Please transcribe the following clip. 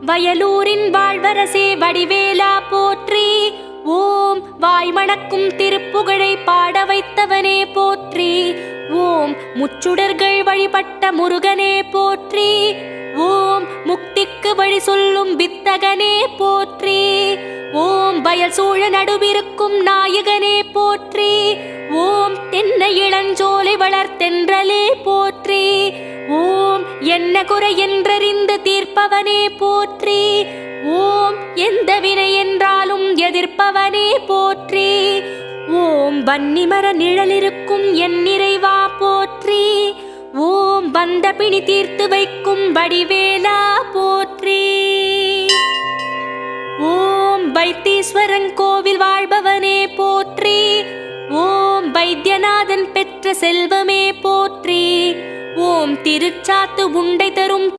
வயலூரின் வாழ்வரசே வடிவேலா போற்றி. ஓம் வாய்மணக்கும் திருப்புகழை பாட வைத்தவனே போற்றி. ஓம் முச்சுடர்கள் வழிபட்ட முருகனே போற்றி. ஓம் முக்திக்கு வழி சொல்லும் வித்தகனே போற்றி. ஓம் வயல் சூழ நடுவிருக்கும் நாயகனே போற்றி. ஓம் தென்னை இளஞ்சோலை வளர்த்தென்றலே போற்றி. ஓம் என்ன குறை என்றறிந்து தீர்ப்பவனே போற்றி. ஓம் எந்த வினை என்றாலும் எதிர்ப்பவனே போற்றி. ஓம் வன்னிமர நிழலிருக்கும் என் நிறைவா போற்றி. ஓம் வந்த பிணி தீர்த்து வைக்கும் வடிவேலா போற்றி. ஓம் வைத்தீஸ்வரன் கோவில் வாழ்பவனே போற்றி. ஓம் வைத்தியநாதன் பெற்ற செல்வமே போற்றி. ஓம் திருச்சாத்து உண்டை தரும்